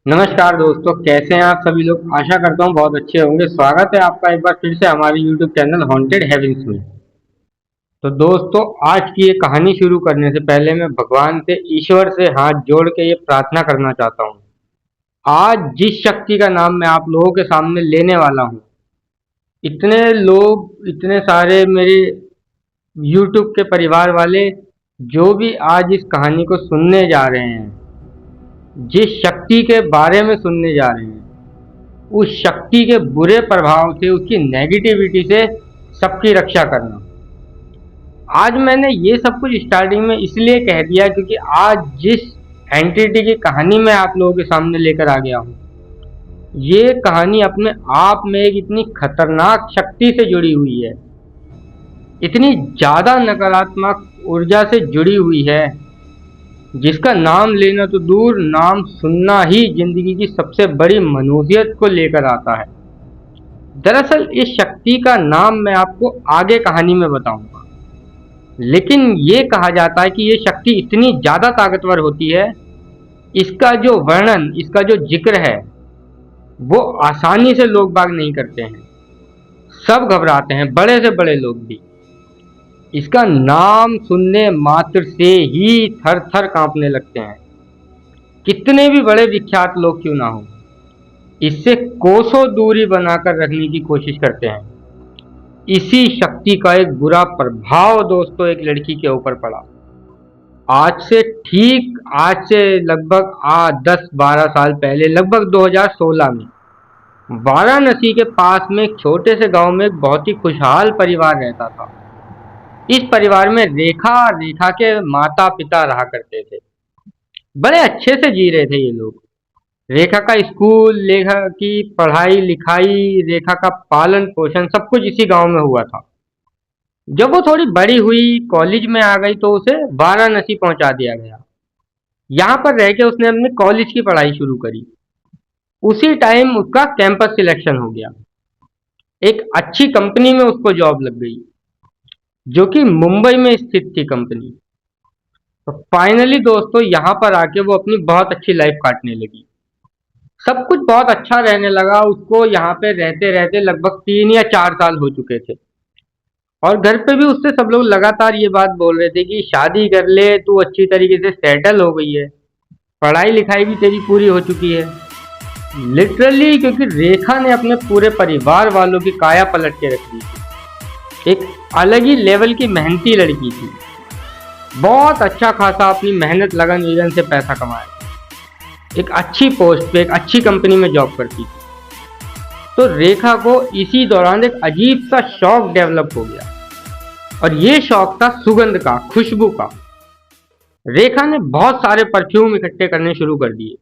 नमस्कार दोस्तों, कैसे हैं आप सभी लोग। आशा करता हूँ बहुत अच्छे होंगे। स्वागत है आपका एक बार फिर से हमारे यूट्यूब चैनल हॉन्टेड हेवंस में। तो दोस्तों, आज की ये कहानी शुरू करने से पहले मैं भगवान से, ईश्वर से हाथ जोड़ के ये प्रार्थना करना चाहता हूँ। आज जिस शक्ति का नाम मैं आप लोगों के सामने लेने वाला हूँ, इतने लोग, इतने सारे मेरे यूट्यूब के परिवार वाले जो भी आज इस कहानी को सुनने जा रहे हैं, जिस शक्ति के बारे में सुनने जा रहे हैं, उस शक्ति के बुरे प्रभाव से, उसकी नेगेटिविटी से सबकी रक्षा करना। आज मैंने ये सब कुछ स्टार्टिंग में इसलिए कह दिया क्योंकि आज जिस एंटिटी की कहानी मैं आप लोगों के सामने लेकर आ गया हूँ, ये कहानी अपने आप में एक इतनी खतरनाक शक्ति से जुड़ी हुई है, इतनी ज्यादा नकारात्मक ऊर्जा से जुड़ी हुई है, जिसका नाम लेना तो दूर, नाम सुनना ही जिंदगी की सबसे बड़ी मनुष्यत को लेकर आता है। दरअसल इस शक्ति का नाम मैं आपको आगे कहानी में बताऊंगा, लेकिन ये कहा जाता है कि ये शक्ति इतनी ज्यादा ताकतवर होती है, इसका जो वर्णन, इसका जो जिक्र है, वो आसानी से लोग बाग नहीं करते हैं। सब घबराते हैं, बड़े से बड़े लोग भी। इसका नाम सुनने मात्र से ही थर थर कांपने लगते हैं, कितने भी बड़े विख्यात लोग क्यों ना हो। इससे कोसों दूरी बनाकर रखने की कोशिश करते हैं। इसी शक्ति का एक बुरा प्रभाव दोस्तों एक लड़की के ऊपर पड़ा। आज से लगभग 10-12 साल पहले, लगभग 2016 में, वाराणसी के पास में एक छोटे से गांव में एक बहुत ही खुशहाल परिवार रहता था। इस परिवार में रेखा रेखा के माता पिता रहा करते थे। बड़े अच्छे से जी रहे थे ये लोग। रेखा का स्कूल, रेखा की पढ़ाई लिखाई, रेखा का पालन पोषण सब कुछ इसी गांव में हुआ था। जब वो थोड़ी बड़ी हुई, कॉलेज में आ गई, तो उसे वाराणसी पहुंचा दिया गया। यहाँ पर रह के उसने अपने कॉलेज की पढ़ाई शुरू करी। उसी टाइम उसका कैंपस सिलेक्शन हो गया। एक अच्छी कंपनी में उसको जॉब लग गई, जो कि मुंबई में स्थित थी कंपनी। तो फाइनली दोस्तों यहाँ पर आके वो अपनी बहुत अच्छी लाइफ काटने लगी। सब कुछ बहुत अच्छा रहने लगा उसको। यहाँ पे रहते रहते लगभग 3 या 4 साल हो चुके थे, और घर पे भी उससे सब लोग लगातार ये बात बोल रहे थे कि शादी कर ले, तू अच्छी तरीके से सेटल हो गई है, पढ़ाई लिखाई भी तेरी पूरी हो चुकी है। लिटरली, क्योंकि रेखा ने अपने पूरे परिवार वालों की काया पलट के रख दी थी। एक अलग ही लेवल की मेहनती लड़की थी, बहुत अच्छा खासा अपनी मेहनत लगन विगन से पैसा कमाया, एक अच्छी पोस्ट पे, एक अच्छी कंपनी में जॉब करती थी। तो रेखा को इसी दौरान एक अजीब सा शौक डेवलप हो गया, और ये शौक था सुगंध का, खुशबू का। रेखा ने बहुत सारे परफ्यूम इकट्ठे करने शुरू कर दिए।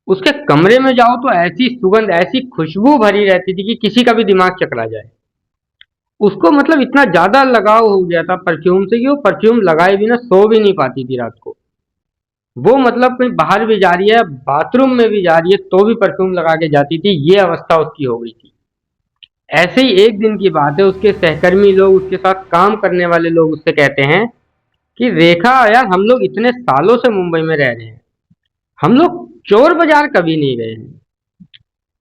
उसके कमरे में जाओ तो ऐसी सुगंध, ऐसी खुशबू भरी रहती थी कि किसी का भी दिमाग चकरा जाए। उसको मतलब इतना ज्यादा लगाव हो गया था परफ्यूम से कि वो परफ्यूम लगाए बिना सो भी नहीं पाती थी रात को। वो मतलब कहीं बाहर भी जा रही है, बाथरूम में भी जा रही है, तो भी परफ्यूम लगा के जाती थी। ये अवस्था उसकी हो गई थी। ऐसे ही एक दिन की बात है, उसके सहकर्मी लोग, उसके साथ काम करने वाले लोग उससे कहते हैं कि रेखा यार, हम लोग इतने सालों से मुंबई में रह रहे हैं, हम लोग चोर बाजार कभी नहीं गए हैं।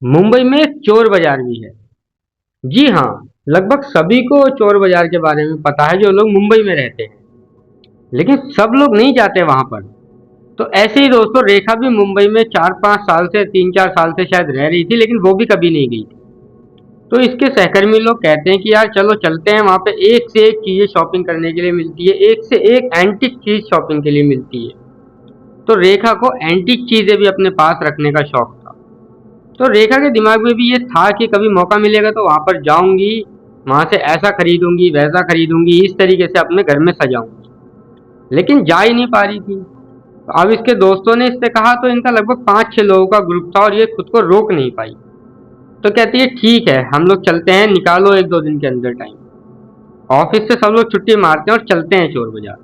मुंबई में एक चोर बाजार भी है। जी हाँ, लगभग सभी को चोर बाजार के बारे में पता है जो लोग मुंबई में रहते हैं, लेकिन सब लोग नहीं जाते वहां पर। तो ऐसे ही दोस्तों, रेखा भी मुंबई में 4-5 साल से, 3-4 साल से शायद रह रही थी, लेकिन वो भी कभी नहीं गई थी। तो इसके सहकर्मी लोग कहते हैं कि यार चलो चलते हैं, वहां पे एक से एक चीजें शॉपिंग करने के लिए मिलती है, एक से एक एंटिक चीज शॉपिंग के लिए मिलती है। तो रेखा को एंटिक चीजें भी अपने पास रखने का शौक था। तो रेखा के दिमाग में भी ये था कि कभी मौका मिलेगा तो वहां पर जाऊंगी, वहां से ऐसा खरीदूंगी, वैसा खरीदूंगी, इस तरीके से अपने घर में सजाऊंगी, लेकिन जा ही नहीं पा रही थी। तो अब इसके दोस्तों ने इससे कहा, तो इनका लगभग 5-6 लोगों का ग्रुप था, और ये खुद को रोक नहीं पाई। तो कहती है ठीक है, हम लोग चलते हैं, निकालो 1-2 दिन के अंदर टाइम। ऑफिस से सब लोग छुट्टी मारते हैं और चलते हैं चोर बाजार।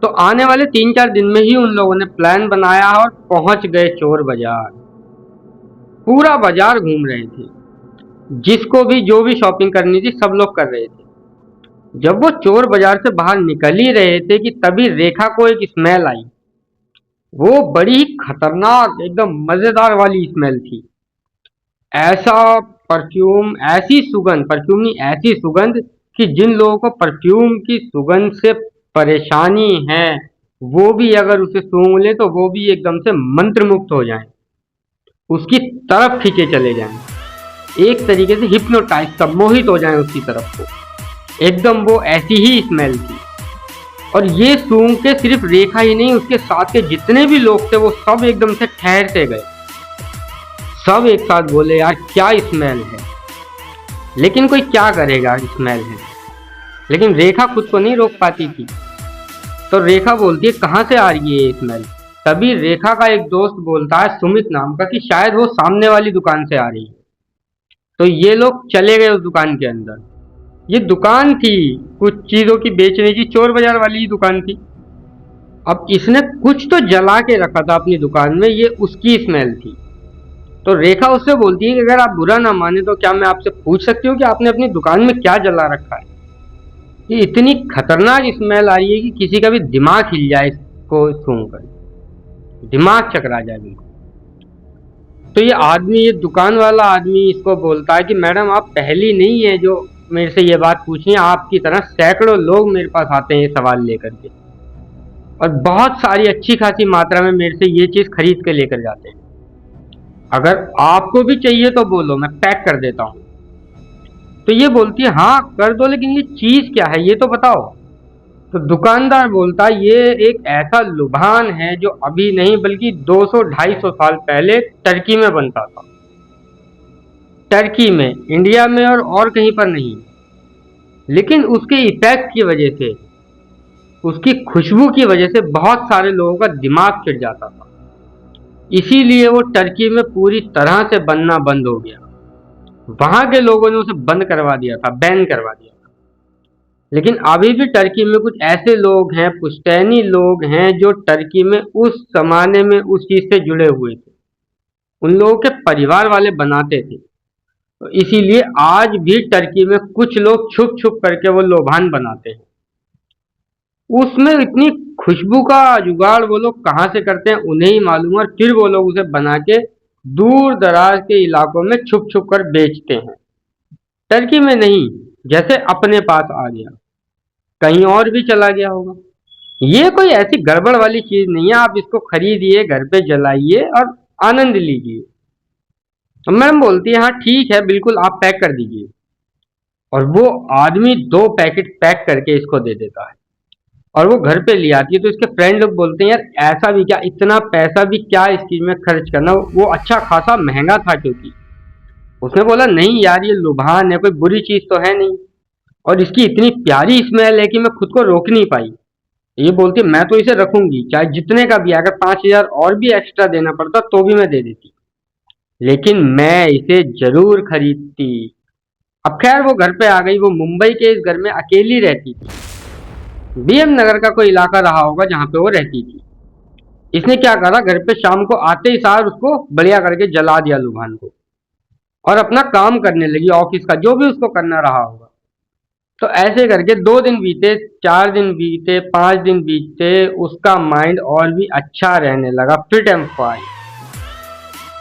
तो आने वाले 3-4 दिन में ही उन लोगों ने प्लान बनाया और पहुंच गए चोर बाजार। पूरा बाजार घूम रहे थे, जिसको भी जो भी शॉपिंग करनी थी सब लोग कर रहे थे। जब वो चोर बाजार से बाहर निकल ही रहे थे कि तभी रेखा को एक स्मेल आई। वो बड़ी ही खतरनाक एकदम मजेदार वाली स्मेल थी। ऐसा परफ्यूम, ऐसी सुगंध, परफ्यूम नहीं ऐसी सुगंध कि जिन लोगों को परफ्यूम की सुगंध से परेशानी है, वो भी अगर उसे सूंघ ले तो वो भी एकदम से मंत्र मुक्त हो जाएं, उसकी तरफ खींचे चले जाएं, एक तरीके से हिप्नोटाइज, सम्मोहित हो जाएं उसकी तरफ को। एकदम वो ऐसी ही स्मेल थी। और ये सूंघ के सिर्फ रेखा ही नहीं, उसके साथ के जितने भी लोग थे वो सब एकदम से ठहर से गए। सब एक साथ बोले यार क्या स्मेल है, लेकिन कोई क्या करेगा, स्मेल है। लेकिन रेखा खुद को नहीं रोक पाती थी, तो रेखा बोलती है कहाँ से आ रही है ये स्मेल। तभी रेखा का एक दोस्त बोलता है सुमित नाम का कि शायद वो सामने वाली दुकान से आ रही है। तो ये लोग चले गए उस दुकान के अंदर। ये दुकान थी कुछ चीजों की बेचने की, चोर बाजार वाली ही दुकान थी। अब इसने कुछ तो जला के रखा था अपनी दुकान में, ये उसकी स्मेल थी। तो रेखा उससे बोलती है कि अगर आप बुरा ना माने तो क्या मैं आपसे पूछ सकती हूँ कि आपने अपनी दुकान में क्या जला रखा है। ये इतनी खतरनाक स्मेल आ रही है कि किसी का भी दिमाग हिल जाए इसको सूंघकर, दिमाग चकरा जाए बिल्कुल। तो ये आदमी, ये दुकान वाला आदमी इसको बोलता है कि मैडम आप पहली नहीं है जो मेरे से ये बात पूछी है, आपकी तरह सैकड़ों लोग मेरे पास आते हैं ये सवाल लेकर के, और बहुत सारी अच्छी खासी मात्रा में मेरे से ये चीज खरीद के लेकर जाते हैं। अगर आपको भी चाहिए तो बोलो, मैं पैक कर देता हूँ। तो ये बोलती है हाँ कर दो, लेकिन ये चीज क्या है ये तो बताओ। तो दुकानदार बोलता है ये एक ऐसा लुभान है जो अभी नहीं बल्कि 200-250 साल पहले टर्की में बनता था। टर्की में, इंडिया में और कहीं पर नहीं। लेकिन उसके इफेक्ट की वजह से, उसकी खुशबू की वजह से बहुत सारे लोगों का दिमाग फिर जाता था। इसीलिए वो टर्की में पूरी तरह से बनना बंद हो गया। वहां के लोगों ने उसे बंद करवा दिया था, बैन करवा दिया था। लेकिन अभी भी टर्की में कुछ ऐसे लोग हैं, पुश्तैनी लोग हैं, जो टर्की में उस जमाने में उस चीज से जुड़े हुए थे। उन लोगों के परिवार वाले बनाते थे। तो इसीलिए आज भी टर्की में कुछ लोग छुप छुप करके वो लोबान बनाते हैं। उसमें इतनी खुशबू का जुगाड़ वो लोग कहाँ से करते हैं उन्हें ही मालूम है, और फिर वो लोग उसे बना के दूर दराज के इलाकों में छुप छुप कर बेचते हैं। टर्की में नहीं, जैसे अपने पास आ गया, कहीं और भी चला गया होगा। ये कोई ऐसी गड़बड़ वाली चीज नहीं है, आप इसको खरीदिए, घर पे जलाइए और आनंद लीजिए। तो मैडम बोलती है हाँ ठीक है बिल्कुल आप पैक कर दीजिए। और वो आदमी 2 पैकेट पैक करके इसको दे देता है, और वो घर पे ले आती है। तो इसके फ्रेंड लोग बोलते हैं यार ऐसा भी क्या, इतना पैसा भी क्या इस चीज में खर्च करना, वो अच्छा खासा महंगा था। क्योंकि उसने बोला नहीं यार ये लुभान है, कोई बुरी चीज तो है नहीं, और इसकी इतनी प्यारी स्मेल है कि मैं खुद को रोक नहीं पाई। ये बोलती है मैं तो इसे रखूंगी चाहे जितने का भी, अगर 5,000 और भी एक्स्ट्रा देना पड़ता तो भी मैं दे देती, लेकिन मैं इसे जरूर खरीदती। अब खैर वो घर पे आ गई। वो मुंबई के इस घर में अकेली रहती थी। बीएम नगर का कोई इलाका रहा होगा जहां पे वो रहती थी। इसने क्या करा, घर पे शाम को आते ही सार उसको बढ़िया करके जला दिया लुभान को, और अपना काम करने लगी, ऑफिस का जो भी उसको करना रहा होगा। तो ऐसे करके 2 दिन बीते, 4 दिन बीते, 5 दिन बीते, उसका माइंड और भी अच्छा रहने लगा, फिट एंड फाइन।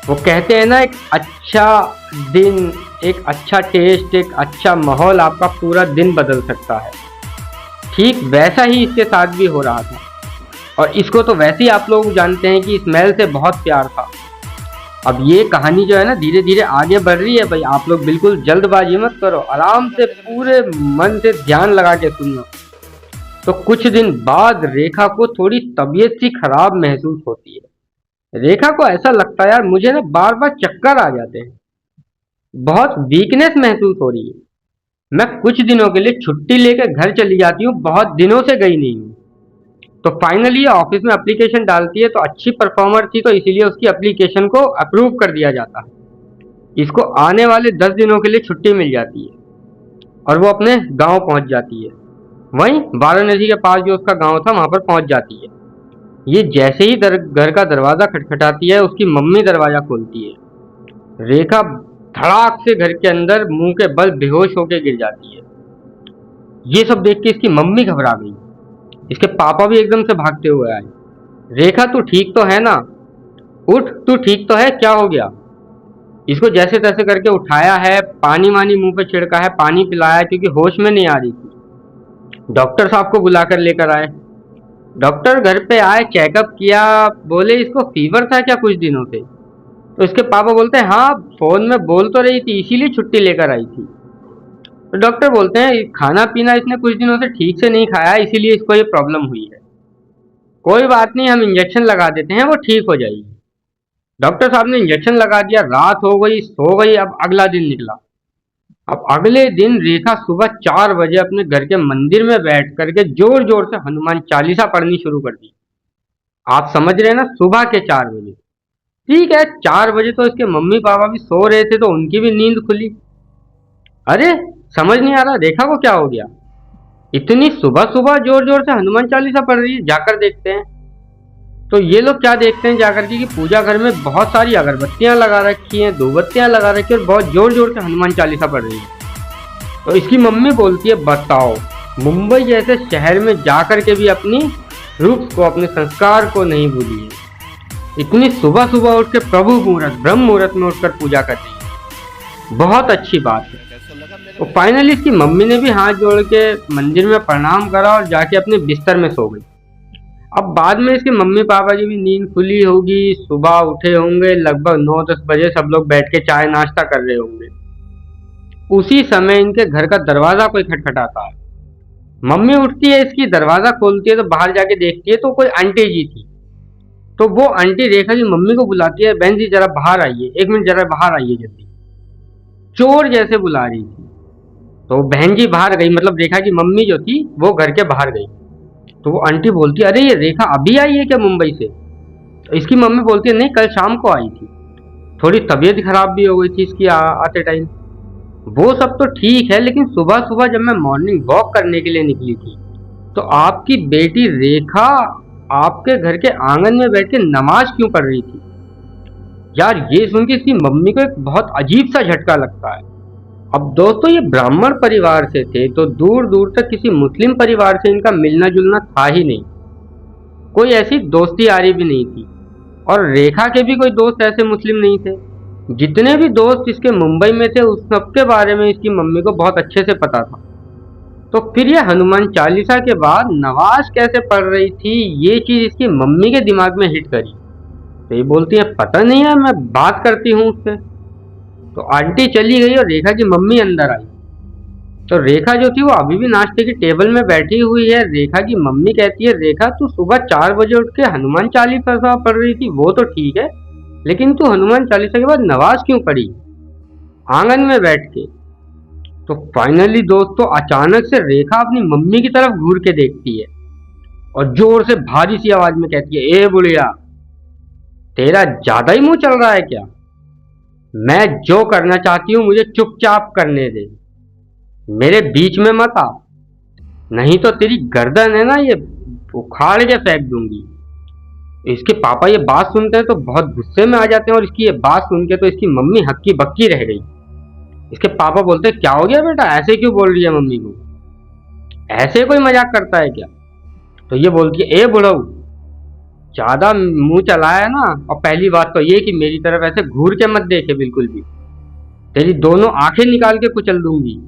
वो कहते हैं ना एक अच्छा दिन, एक अच्छा टेस्ट, एक अच्छा माहौल आपका पूरा दिन बदल सकता है। ठीक वैसा ही इसके साथ भी हो रहा था। और इसको तो वैसे ही आप लोग जानते हैं कि स्मेल से बहुत प्यार था। अब ये कहानी जो है ना धीरे धीरे आगे बढ़ रही है भाई, आप लोग बिल्कुल जल्दबाजी मत करो, आराम से पूरे मन से ध्यान लगा के सुनो। तो कुछ दिन बाद रेखा को थोड़ी तबीयत सी खराब महसूस होती है। रेखा को ऐसा लगता है यार मुझे ना बार बार चक्कर आ जाते हैं, बहुत वीकनेस महसूस हो रही है। मैं कुछ दिनों के लिए छुट्टी लेकर घर चली जाती हूँ, बहुत दिनों से गई नहीं हूँ। तो फाइनली ऑफिस में एप्लीकेशन डालती है, तो अच्छी परफॉर्मर थी तो इसीलिए उसकी एप्लीकेशन को अप्रूव कर दिया जाता है। इसको आने वाले 10 दिनों के लिए छुट्टी मिल जाती है, और वो अपने गांव पहुंच जाती है। वहीं वाराणसी के पास जो उसका गांव था वहां पर पहुंच जाती है। ये जैसे ही घर का दरवाजा खटखटाती है, उसकी मम्मी दरवाजा खोलती है। रेखा धड़ाक से घर के अंदर मुंह के बल बेहोश होकर गिर जाती है। ये सब देख के इसकी मम्मी घबरा गई, इसके पापा भी एकदम से भागते हुए आए। रेखा तू ठीक तो है ना? उठ, तू ठीक तो है? क्या हो गया? इसको जैसे तैसे करके उठाया है, पानी वानी मुंह पे छिड़का है, पानी पिलाया है क्योंकि होश में नहीं आ रही थी। डॉक्टर साहब को बुलाकर लेकर आए। डॉक्टर घर पे आए, चेकअप किया, बोले इसको फीवर था क्या कुछ दिनों से? तो इसके पापा बोलते हैं हाँ, फोन में बोल तो रही थी इसीलिए छुट्टी लेकर आई थी। तो डॉक्टर बोलते हैं खाना पीना इसने कुछ दिनों से ठीक से नहीं खाया इसीलिए इसको ये प्रॉब्लम हुई है। कोई बात नहीं, हम इंजेक्शन लगा देते हैं, वो ठीक हो जाएगी। डॉक्टर साहब ने इंजेक्शन लगा दिया, रात हो गई, सो गई। अब अगला दिन निकला। अब अगले दिन रेखा सुबह 4 बजे अपने घर के मंदिर में बैठ करके जोर जोर से हनुमान चालीसा पढ़नी शुरू कर दी। आप समझ रहे हैं ना, सुबह के 4 बजे। ठीक है, 4 बजे तो इसके मम्मी पापा भी सो रहे थे तो उनकी भी नींद खुली। अरे, समझ नहीं आ रहा रेखा को क्या हो गया, इतनी सुबह सुबह जोर जोर से हनुमान चालीसा पढ़ रही है। जाकर देखते हैं। तो ये लोग क्या देखते हैं जाकर के कि पूजा घर में बहुत सारी अगरबत्तियां लगा रखी हैं, धूपबत्तियां लगा रखी है और बहुत जोर जोर से हनुमान चालीसा पढ़ रही है। तो इसकी मम्मी बोलती है बताओ, मुंबई जैसे शहर में जाकर के भी अपनी रूट्स को, अपने संस्कार को नहीं भूली है। इतनी सुबह सुबह उठ के प्रभु मुहूर्त, ब्रह्म मुहूर्त में उठकर पूजा कर रही है, बहुत अच्छी बात है। तो फाइनली इसकी मम्मी ने भी हाथ जोड़ के मंदिर में प्रणाम करा और जाके अपने बिस्तर में सो गई। अब बाद में इसके मम्मी पापा की भी नींद खुली होगी, सुबह उठे होंगे, लगभग 9-10 बजे सब लोग बैठ के चाय नाश्ता कर रहे होंगे। उसी समय इनके घर का दरवाजा कोई खटखटाता है। मम्मी उठती है, इसकी दरवाजा खोलती है तो बाहर जाके देखती है तो कोई आंटी जी थी। तो वो आंटी रेखा की मम्मी को बुलाती है, बहन जी जरा बाहर आइए, 1 मिनट जरा बाहर आइए जल्दी। चोर जैसे बुला रही थी। तो बहन जी बाहर गई, मतलब रेखा की मम्मी जो थी वो घर के बाहर गई। तो वो आंटी बोलती है अरे ये रेखा अभी आई है क्या मुंबई से? तो इसकी मम्मी बोलती है नहीं, कल शाम को आई थी, थोड़ी तबीयत खराब भी हो गई थी इसकी आते टाइम। वो सब तो ठीक है, लेकिन सुबह सुबह जब मैं मॉर्निंग वॉक करने के लिए निकली थी तो आपकी बेटी रेखा आपके घर के आंगन में बैठ के नमाज क्यों पढ़ रही थी? यार ये सुन के इसकी मम्मी को एक बहुत अजीब सा झटका लगता है। अब दोस्तों ये ब्राह्मण परिवार से थे तो दूर दूर तक किसी मुस्लिम परिवार से इनका मिलना जुलना था ही नहीं, कोई ऐसी दोस्ती यारी भी नहीं थी। और रेखा के भी कोई दोस्त ऐसे मुस्लिम नहीं थे। जितने भी दोस्त इसके मुंबई में थे उस सब के बारे में इसकी मम्मी को बहुत अच्छे से पता था। तो फिर ये हनुमान चालीसा के बाद नमाज कैसे पढ़ रही थी, ये चीज इसकी मम्मी के दिमाग में हिट करी। तो ये बोलती है पता नहीं है, मैं बात करती हूँ उससे। तो आंटी चली गई और रेखा की मम्मी अंदर आई। तो रेखा जो थी वो अभी भी नाश्ते की टेबल में बैठी हुई है। रेखा की मम्मी कहती है रेखा तू सुबह 4 बजे उठ के हनुमान चालीसा पढ़ रही थी वो तो ठीक है, लेकिन तू हनुमान चालीसा के बाद नमाज क्यों पढ़ी आंगन में बैठ के? तो फाइनली दोस्तों अचानक से रेखा अपनी मम्मी की तरफ घूर के देखती है और जोर से भारी सी आवाज में कहती है ए बुढ़िया, तेरा ज्यादा ही मुंह चल रहा है क्या? मैं जो करना चाहती हूँ मुझे चुपचाप करने दे, मेरे बीच में मत आ, नहीं तो तेरी गर्दन है ना ये उखाड़ के फेंक दूंगी। इसके पापा ये बात सुनते हैं तो बहुत गुस्से में आ जाते हैं और इसकी ये बात सुन के तो इसकी मम्मी हक्की बक्की रह गई। इसके पापा बोलते हैं क्या हो गया बेटा, ऐसे क्यों बोल रही है मम्मी को, ऐसे कोई मजाक करता है क्या? तो ये बोलती है ए बुढ़ऊ, ज्यादा मुंह चलाया ना, और पहली बात तो ये कि मेरी तरफ ऐसे घूर के मत देखे बिल्कुल भी, तेरी दोनों आंखें निकाल के कुचल दूंगी।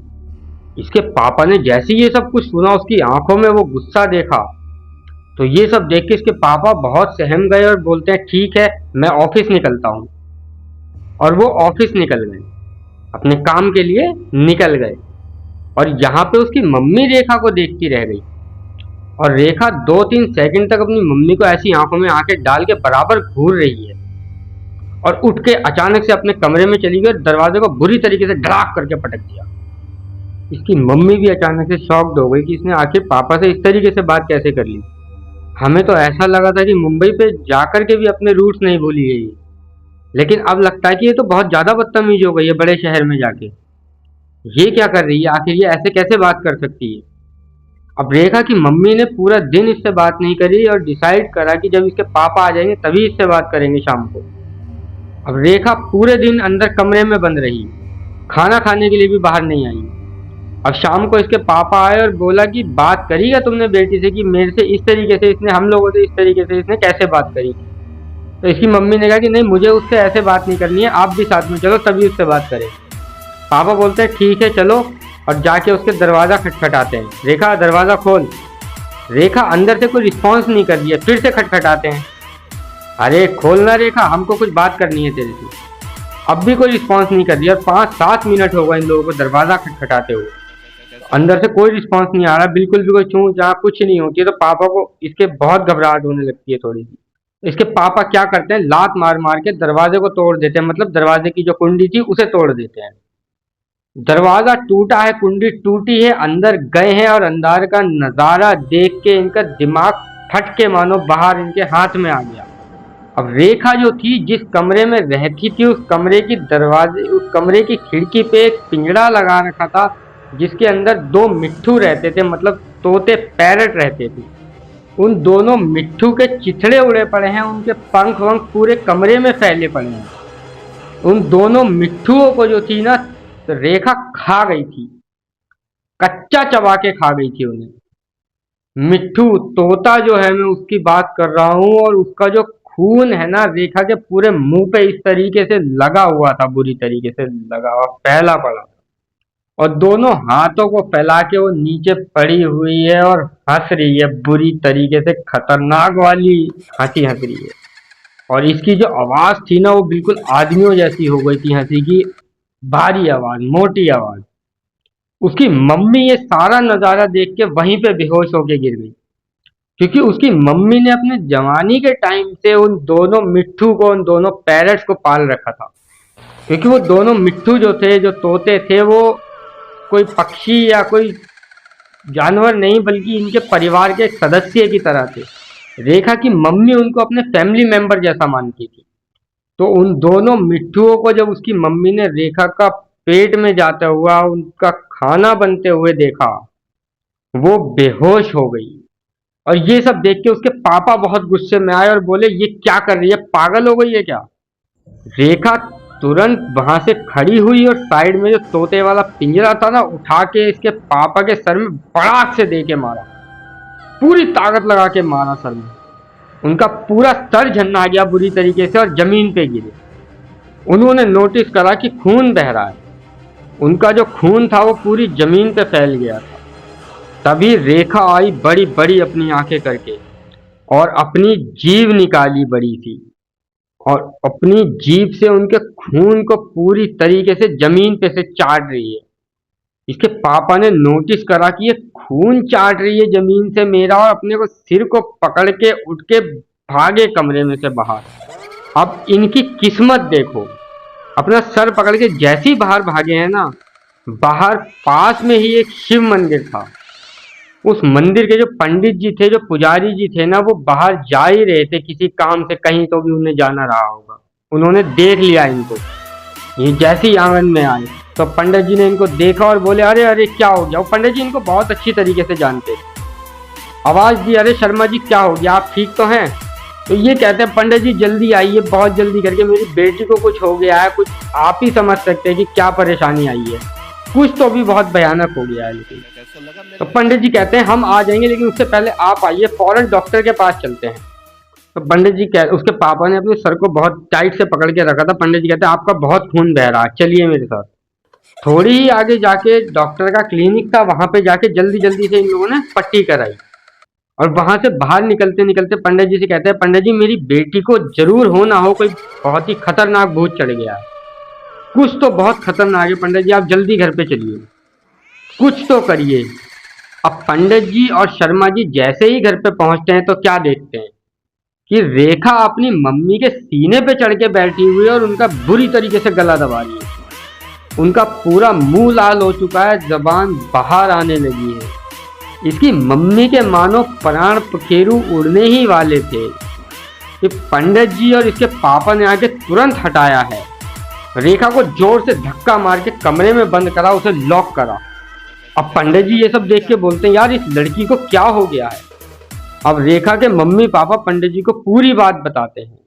इसके पापा ने जैसे ही ये सब कुछ सुना उसकी आंखों में वो गुस्सा देखा। तो ये सब देख के इसके पापा बहुत सहम गए और बोलते हैं ठीक है मैं ऑफिस निकलता हूँ। और वो ऑफिस निकल गए, अपने काम के लिए निकल गए। और यहाँ पे उसकी मम्मी रेखा को देखती रह गई और रेखा 2-3 सेकंड तक अपनी मम्मी को ऐसी आंखों में आंखें डाल के बराबर घूर रही है और उठ के अचानक से अपने कमरे में चली गई और दरवाजे को बुरी तरीके से धड़ाक करके पटक दिया। इसकी मम्मी भी अचानक से शॉक्ड हो गई कि इसने आखिर पापा से इस तरीके से बात कैसे कर ली। हमें तो ऐसा लगा था कि मुंबई पे जाकर के भी अपने रूट्स नहीं भूली है ये, लेकिन अब लगता है कि ये तो बहुत ज्यादा बदतमीज हो गई है बड़े शहर में जाके। ये क्या कर रही है आखिर, ये ऐसे कैसे बात कर सकती है? अब रेखा की मम्मी ने पूरा दिन इससे बात नहीं करी और डिसाइड करा कि जब इसके पापा आ जाएंगे तभी इससे बात करेंगे शाम को। अब रेखा पूरे दिन अंदर कमरे में बंद रही, खाना खाने के लिए भी बाहर नहीं आई अब शाम को इसके पापा आए और बोला कि बात करी क्या तुमने बेटी से कि मेरे से इस तरीके से इसने, हम लोगों से इस तरीके से इसने कैसे बात करी। तो इसकी मम्मी ने कहा कि नहीं, मुझे उससे ऐसे बात नहीं करनी है, आप भी साथ में चलो तभी उससे बात करें। पापा बोलते हैं ठीक है चलो, और जाके उसके दरवाज़ा खटखटाते हैं, रेखा दरवाज़ा खोल। रेखा अंदर से कोई रिस्पॉन्स नहीं कर रही है, फिर से खटखटाते हैं, अरे खोलना रेखा, हमको कुछ बात करनी है तेरे से। अब भी कोई रिस्पॉन्स नहीं कर रही है, और 5-7 मिनट हो गए इन लोगों को दरवाज़ा खटखटाते हुए, अंदर से कोई रिस्पॉन्स नहीं आ रहा, बिल्कुल भी कोई चूं जहाँ कुछ नहीं होती है। तो पापा को इसके बहुत घबराहट होने लगती है थोड़ी सी। इसके पापा क्या करते हैं, लात मार मार के दरवाजे को तोड़ देते हैं, मतलब दरवाजे की जो कुंडी थी उसे तोड़ देते हैं। दरवाजा टूटा है, कुंडी टूटी है, अंदर गए हैं, और अंदर का नज़ारा देख के इनका दिमाग फट के मानो बाहर इनके हाथ में आ गया। अब रेखा जो थी, जिस कमरे में रहती थी, उस कमरे की दरवाजे, उस कमरे की खिड़की पे एक पिंजड़ा लगा रखा था, जिसके अंदर 2 मिट्ठू रहते थे, मतलब तोते पैरट रहते थे। उन दोनों मिट्ठू के चिथड़े उड़े पड़े हैं, उनके पंख वंख पूरे कमरे में फैले पड़े हैं। उन दोनों मिट्ठुओं को जो थी ना, रेखा खा गई थी, कच्चा चबा के खा गई थी उन्हें। मिट्ठू तोता जो है, मैं उसकी बात कर रहा हूँ, और उसका जो खून है ना, रेखा के पूरे मुंह पे इस तरीके से लगा हुआ था, बुरी तरीके से लगा हुआ, फैला पड़ा, और दोनों हाथों को फैला के वो नीचे पड़ी हुई है और हंस रही है, बुरी तरीके से खतरनाक वाली हंसी हंस रही है। और इसकी जो आवाज थी ना, वो बिल्कुल आदमियों जैसी हो गई थी हंसी की, भारी आवाज, मोटी आवाज। उसकी मम्मी ये सारा नजारा देख के वहीं पे बेहोश होके गिर गई, क्योंकि उसकी मम्मी ने अपने जवानी के टाइम से उन दोनों मिट्ठू को, उन दोनों पैरट्स को पाल रखा था। क्योंकि वो दोनों मिट्ठू जो थे, जो तोते थे, वो कोई पक्षी या कोई जानवर नहीं, बल्कि इनके परिवार के एक सदस्य की तरह थे। रेखा की मम्मी उनको अपने फैमिली मेंबर जैसा मानती थी। तो उन दोनों मिट्ठुओं को जब उसकी मम्मी ने रेखा का पेट में जाता हुआ, उनका खाना बनते हुए देखा, वो बेहोश हो गई। और ये सब देख के उसके पापा बहुत गुस्से में आए और बोले ये क्या कर रही है, पागल हो गई है क्या। रेखा तुरंत वहां से खड़ी हुई और साइड में जो तोते वाला पिंजरा था ना, उठा के इसके पापा के सर में बड़ाक से दे के मारा, पूरी ताकत लगा के मारा सर में। उनका पूरा सर झन्ना गया बुरी तरीके से और जमीन पे गिरे। उन्होंने नोटिस करा कि खून बह रहा है, उनका जो खून था वो पूरी जमीन पे फैल गया था। तभी रेखा आई बड़ी बड़ी अपनी आंखें करके, और अपनी जीभ निकाली बड़ी थी, और अपनी जीभ से उनके खून को पूरी तरीके से जमीन पे से चाट रही है। इसके पापा ने नोटिस करा कि ये खून चाट रही है जमीन से मेरा, और अपने को सिर को पकड़ के उठ के भागे कमरे में से बाहर। अब इनकी किस्मत देखो, अपना सर पकड़ के जैसे ही बाहर भागे हैं ना, बाहर पास में ही एक शिव मंदिर था। उस मंदिर के जो पंडित जी थे, जो पुजारी जी थे ना, वो बाहर जा ही रहे थे किसी काम से, कहीं तो भी उन्हें जाना रहा होगा। उन्होंने देख लिया इनको, ये जैसे ही आंगन में आए तो पंडित जी ने इनको देखा और बोले अरे अरे क्या हो गया। वो पंडित जी इनको बहुत अच्छी तरीके से जानते थे। आवाज दी, अरे शर्मा जी क्या हो गया, आप ठीक तो हैं। तो ये कहते हैं पंडित जी जल्दी आइए, बहुत जल्दी करके, मेरी बेटी को कुछ हो गया है, कुछ आप ही समझ सकते हैं कि क्या परेशानी आई है, कुछ तो भी बहुत भयानक हो गया है। लेकिन तो पंडित जी कहते हैं हम आ जाएंगे, लेकिन उससे पहले आप आइए, फौरन डॉक्टर के पास चलते हैं। तो पंडित जी उसके पापा ने अपने सर को बहुत टाइट से पकड़ के रखा था। पंडित जी कहते हैं आपका बहुत खून बह रहा है, चलिए मेरे साथ। थोड़ी ही आगे जाके डॉक्टर का क्लिनिक था, वहां पे जाके जल्दी जल्दी से इन लोगों ने पट्टी कराई, और वहां से बाहर निकलते निकलते पंडित जी से कहते हैं पंडित जी मेरी बेटी को जरूर हो ना हो कोई बहुत ही खतरनाक भूत चढ़ गया है, कुछ तो बहुत खतरनाक है, पंडित जी आप जल्दी घर पे चलिए, कुछ तो करिए। अब पंडित जी और शर्मा जी जैसे ही घर पे पहुंचते हैं तो क्या देखते हैं कि रेखा अपनी मम्मी के सीने पे चढ़ के बैठी हुई है, और उनका बुरी तरीके से गला दबा रही है। उनका पूरा मुंह लाल हो चुका है, जबान बाहर आने लगी है। इसकी मम्मी के मानो प्राण पखेरु उड़ने ही वाले थे कि पंडित जी और इसके पापा ने आके तुरंत हटाया है। रेखा को जोर से धक्का मार के कमरे में बंद करा, उसे लॉक करा। अब पंडित जी ये सब देख के बोलते हैं यार इस लड़की को क्या हो गया है। अब रेखा के मम्मी पापा पंडित जी को पूरी बात बताते हैं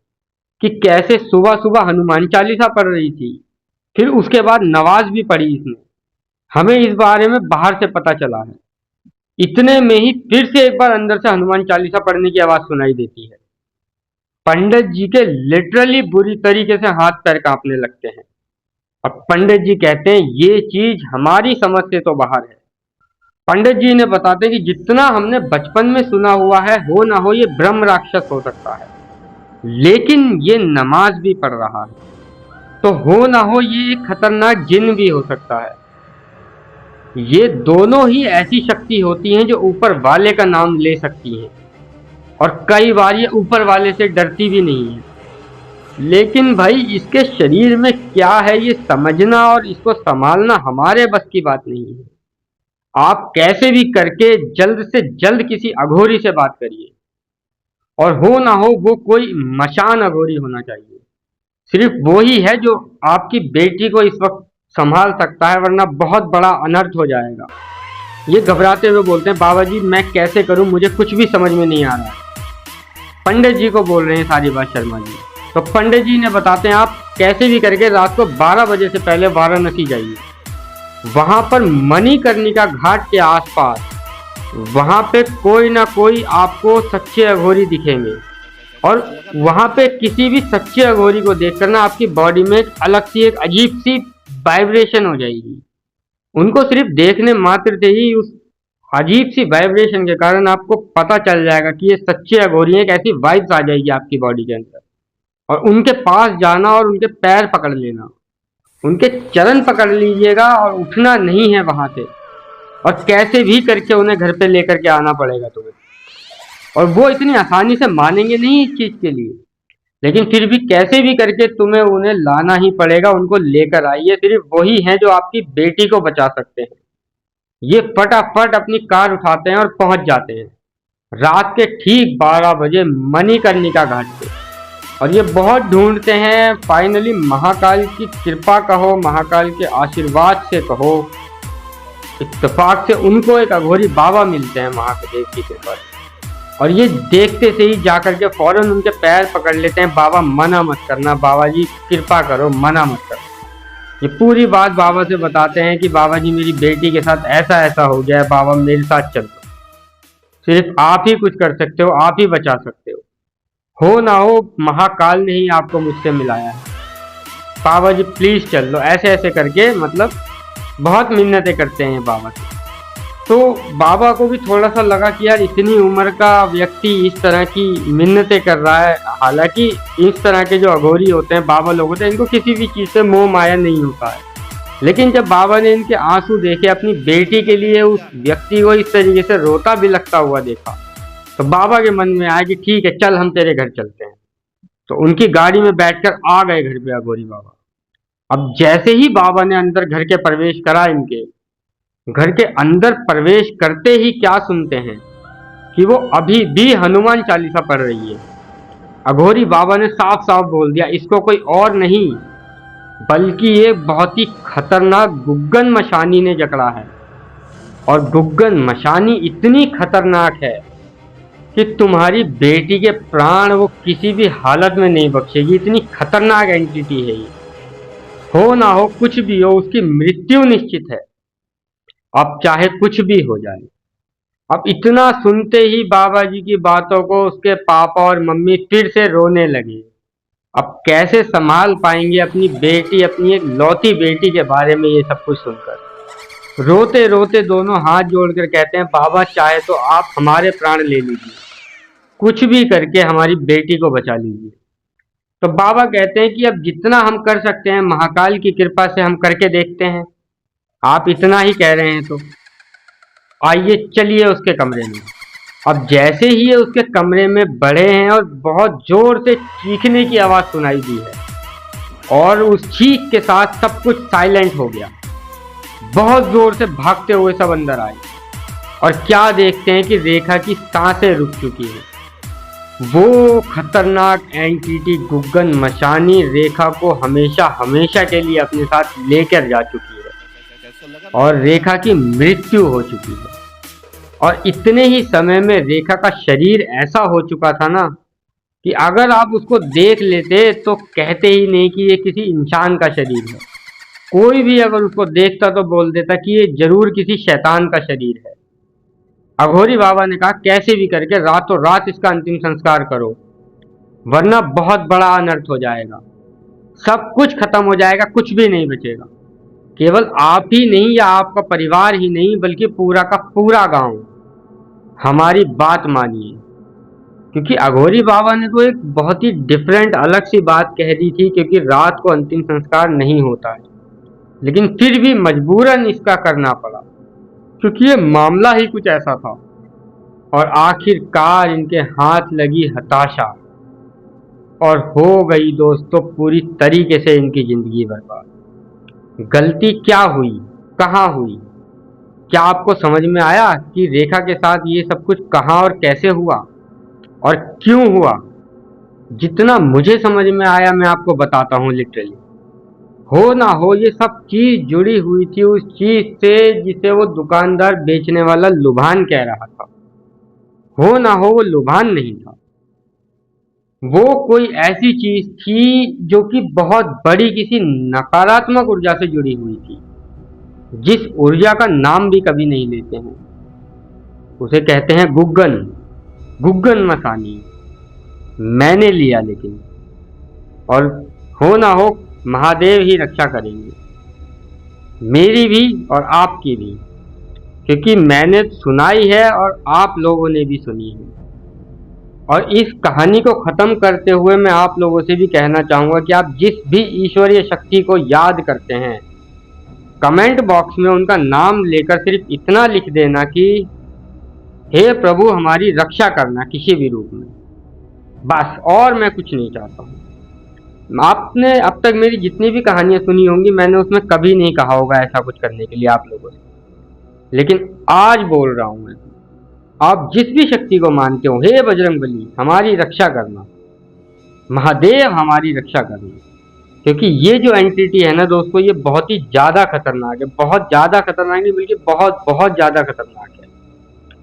कि कैसे सुबह सुबह हनुमान चालीसा पढ़ रही थी, फिर उसके बाद नमाज भी पढ़ी इसने, हमें इस बारे में बाहर से पता चला है। इतने में ही फिर से एक बार अंदर से हनुमान चालीसा पढ़ने की आवाज सुनाई देती है। पंडित जी के लिटरली बुरी तरीके से हाथ पैर कांपने लगते हैं। अब पंडित जी कहते हैं ये चीज हमारी समझ से तो बाहर है। पंडित जी ने बताते हैं कि जितना हमने बचपन में सुना हुआ है, हो ना हो ये ब्रह्म राक्षस हो सकता है, लेकिन ये नमाज भी पढ़ रहा है, तो हो ना हो ये एक खतरनाक जिन भी हो सकता है। ये दोनों ही ऐसी शक्ति होती हैं जो ऊपर वाले का नाम ले सकती हैं, और कई बार ये ऊपर वाले से डरती भी नहीं है। लेकिन भाई इसके शरीर में क्या है ये समझना और इसको संभालना हमारे बस की बात नहीं है। आप कैसे भी करके जल्द से जल्द किसी अघोरी से बात करिए, और हो ना हो वो कोई मशान अघोरी होना चाहिए। सिर्फ वो ही है जो आपकी बेटी को इस वक्त संभाल सकता है, वरना बहुत बड़ा अनर्थ हो जाएगा। ये घबराते हुए बोलते हैं बाबा जी मैं कैसे करूं, मुझे कुछ भी समझ में नहीं आ रहा है। पंडित जी को बोल रहे हैं सारी बात शर्मा जी। तो पंडित जी ने बताते हैं आप कैसे भी करके रात को 12 बजे से पहले वाराणसी जाइए। वहां पर मणिकर्णिका घाट के आसपास वहां पे कोई ना कोई आपको सच्चे अघोरी दिखेंगे, और वहां पे किसी भी सच्चे अघोरी को देखकर ना आपकी बॉडी में एक अलग सी एक अजीब सी वाइब्रेशन हो जाएगी। उनको सिर्फ देखने मात्र से ही उस अजीब सी वाइब्रेशन के कारण आपको पता चल जाएगा कि ये सच्चे अघोरी हैं। एक ऐसी वाइब्स आ जाएगी आपकी बॉडी के अंदर, और उनके पास जाना और उनके पैर पकड़ लेना, उनके चरण पकड़ लीजिएगा और उठना नहीं है वहां से, और कैसे भी करके उन्हें घर पे लेकर के आना पड़ेगा तुम्हें। और वो इतनी आसानी से मानेंगे नहीं इस चीज के लिए, लेकिन फिर भी कैसे भी करके तुम्हें उन्हें लाना ही पड़ेगा। उनको लेकर आइए, सिर्फ वही हैं जो आपकी बेटी को बचा सकते हैं। ये फटाफट अपनी कार उठाते हैं और पहुंच जाते हैं रात के ठीक 12 बजे मणिकर्णिका घाट पे। और ये बहुत ढूंढते हैं, फाइनली महाकाल की कृपा कहो, महाकाल के आशीर्वाद से कहो, इत्तेफाक से उनको एक अघोरी बाबा मिलते हैं महादेव की कृपा से। और ये देखते से ही जाकर के फौरन उनके पैर पकड़ लेते हैं, बाबा मना मत करना, बाबा जी कृपा करो, मना मत करो। ये पूरी बात बाबा से बताते हैं कि बाबा जी मेरी बेटी के साथ ऐसा ऐसा हो गया है, बाबा मेरे साथ चल दो, सिर्फ आप ही कुछ कर सकते हो, आप ही बचा सकते हो ना हो महाकाल ने ही आपको मुझसे मिलाया है, बाबा जी प्लीज चल लो। ऐसे ऐसे करके मतलब बहुत मिन्नतें करते हैं बाबा से। तो बाबा को भी थोड़ा सा लगा कि यार इतनी उम्र का व्यक्ति इस तरह की मिन्नतें कर रहा है। हालांकि इस तरह के जो अघोरी होते हैं, बाबा लोग होते हैं, इनको किसी भी चीज़ से मोह माया नहीं होता है। लेकिन जब बाबा ने इनके आंसू देखे, अपनी बेटी के लिए उस व्यक्ति को इस तरीके से रोता बिलखता हुआ देखा, तो बाबा के मन में आया कि ठीक है चल हम तेरे घर चलते हैं। तो उनकी गाड़ी में बैठकर आ गए घर पे अघोरी बाबा। अब जैसे ही बाबा ने अंदर घर के प्रवेश करा, इनके घर के अंदर प्रवेश करते ही क्या सुनते हैं कि वो अभी भी हनुमान चालीसा पढ़ रही है। अघोरी बाबा ने साफ साफ बोल दिया इसको कोई और नहीं बल्कि ये बहुत ही खतरनाक गुग्गन मशानी ने जकड़ा है। और गुग्गन मशानी इतनी खतरनाक है कि तुम्हारी बेटी के प्राण वो किसी भी हालत में नहीं बख्शेगी। इतनी खतरनाक एंटिटी है ये। हो ना हो कुछ भी हो, उसकी मृत्यु निश्चित है। अब चाहे कुछ भी हो जाए। अब इतना सुनते ही बाबा जी की बातों को उसके पापा और मम्मी फिर से रोने लगे। अब कैसे संभाल पाएंगे अपनी बेटी, अपनी एक लौती बेटी के बारे में ये सब कुछ सुनकर। रोते रोते दोनों हाथ जोड़कर कहते हैं बाबा चाहे तो आप हमारे प्राण ले लीजिए, कुछ भी करके हमारी बेटी को बचा लीजिए। तो बाबा कहते हैं कि अब जितना हम कर सकते हैं महाकाल की कृपा से हम करके देखते हैं। आप इतना ही कह रहे हैं तो आइए चलिए उसके कमरे में। अब जैसे ही ये उसके कमरे में बढ़े हैं और बहुत जोर से चीखने की आवाज़ सुनाई दी है, और उस चीख के साथ सब कुछ साइलेंट हो गया। बहुत जोर से भागते हुए सब अंदर आए, और क्या देखते हैं कि रेखा की सांसें रुक चुकी है। वो खतरनाक एंटिटी गुग्गन मशानी रेखा को हमेशा हमेशा के लिए अपने साथ लेकर जा चुकी है, और रेखा की मृत्यु हो चुकी है। और इतने ही समय में रेखा का शरीर ऐसा हो चुका था ना कि अगर आप उसको देख लेते तो कहते ही नहीं कि ये किसी इंसान का शरीर है। कोई भी अगर उसको देखता तो बोल देता कि ये जरूर किसी शैतान का शरीर है। अघोरी बाबा ने कहा, कैसे भी करके रातों रात इसका अंतिम संस्कार करो, वरना बहुत बड़ा अनर्थ हो जाएगा। सब कुछ खत्म हो जाएगा, कुछ भी नहीं बचेगा। केवल आप ही नहीं या आपका परिवार ही नहीं, बल्कि पूरा का पूरा गांव। हमारी बात मानिए। क्योंकि अघोरी बाबा ने तो एक बहुत ही डिफरेंट अलग सी बात कह दी थी, क्योंकि रात को अंतिम संस्कार नहीं होता है, लेकिन फिर भी मजबूरन इसका करना पड़ा, क्योंकि ये मामला ही कुछ ऐसा था। और आखिरकार इनके हाथ लगी हताशा, और हो गई दोस्तों पूरी तरीके से इनकी जिंदगी बर्बाद। गलती क्या हुई, कहाँ हुई? क्या आपको समझ में आया कि रेखा के साथ ये सब कुछ कहाँ और कैसे हुआ और क्यों हुआ? जितना मुझे समझ में आया मैं आपको बताता हूँ। लिटरली हो ना हो, ये सब चीज जुड़ी हुई थी उस चीज से जिसे वो दुकानदार बेचने वाला लुभान कह रहा था। हो ना हो, वो लुभान नहीं था, वो कोई ऐसी चीज थी जो कि बहुत बड़ी किसी नकारात्मक ऊर्जा से जुड़ी हुई थी, जिस ऊर्जा का नाम भी कभी नहीं लेते हैं। उसे कहते हैं गुग्गन, गुग्गन मसानी। मैंने लिया लेकिन, और हो ना हो महादेव ही रक्षा करेंगे, मेरी भी और आपकी भी, क्योंकि मैंने सुनाई है और आप लोगों ने भी सुनी है। और इस कहानी को खत्म करते हुए मैं आप लोगों से भी कहना चाहूंगा कि आप जिस भी ईश्वरीय शक्ति को याद करते हैं, कमेंट बॉक्स में उनका नाम लेकर सिर्फ इतना लिख देना कि हे प्रभु हमारी रक्षा करना किसी भी रूप में। बस, और मैं कुछ नहीं चाहता हूँ। आपने अब तक मेरी जितनी भी कहानियां सुनी होंगी, मैंने उसमें कभी नहीं कहा होगा ऐसा कुछ करने के लिए आप लोगों से, लेकिन आज बोल रहा हूँ मैं। आप जिस भी शक्ति को मानते हो, हे बजरंगबली हमारी रक्षा करना, महादेव हमारी रक्षा करना, क्योंकि ये जो एंटिटी है ना दोस्तों, ये बहुत ही ज्यादा खतरनाक है। बहुत ज्यादा खतरनाक नहीं, बल्कि बहुत बहुत ज्यादा खतरनाक है।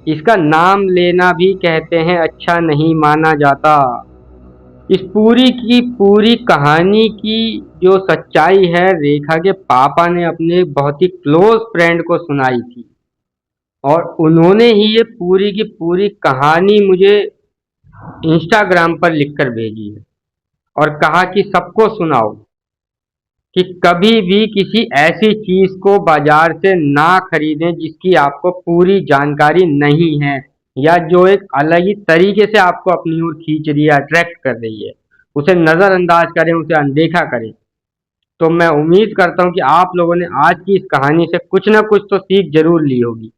इसका नाम लेना भी कहते हैं अच्छा नहीं माना जाता। इस पूरी की पूरी कहानी की जो सच्चाई है, रेखा के पापा ने अपने बहुत ही क्लोज फ्रेंड को सुनाई थी, और उन्होंने ही ये पूरी की पूरी कहानी मुझे इंस्टाग्राम पर लिखकर भेजी है, और कहा कि सबको सुनाओ कि कभी भी किसी ऐसी चीज को बाजार से ना खरीदें जिसकी आपको पूरी जानकारी नहीं है, या जो एक अलग ही तरीके से आपको अपनी ओर खींच रही है, अट्रैक्ट कर रही है। उसे नजरअंदाज करें, उसे अनदेखा करें। तो मैं उम्मीद करता हूँ कि आप लोगों ने आज की इस कहानी से कुछ ना कुछ तो सीख जरूर ली होगी।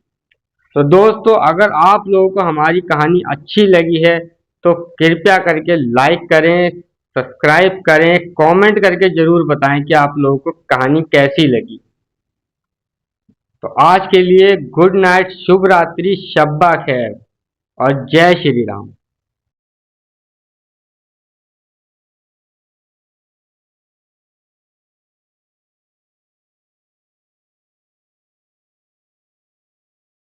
तो दोस्तों, अगर आप लोगों को हमारी कहानी अच्छी लगी है तो कृपया करके लाइक करें, सब्सक्राइब करें, कमेंट करके जरूर बताएं कि आप लोगों को कहानी कैसी लगी। तो आज के लिए गुड नाइट, शुभ रात्रि, शब्बा खैर, और जय श्री राम।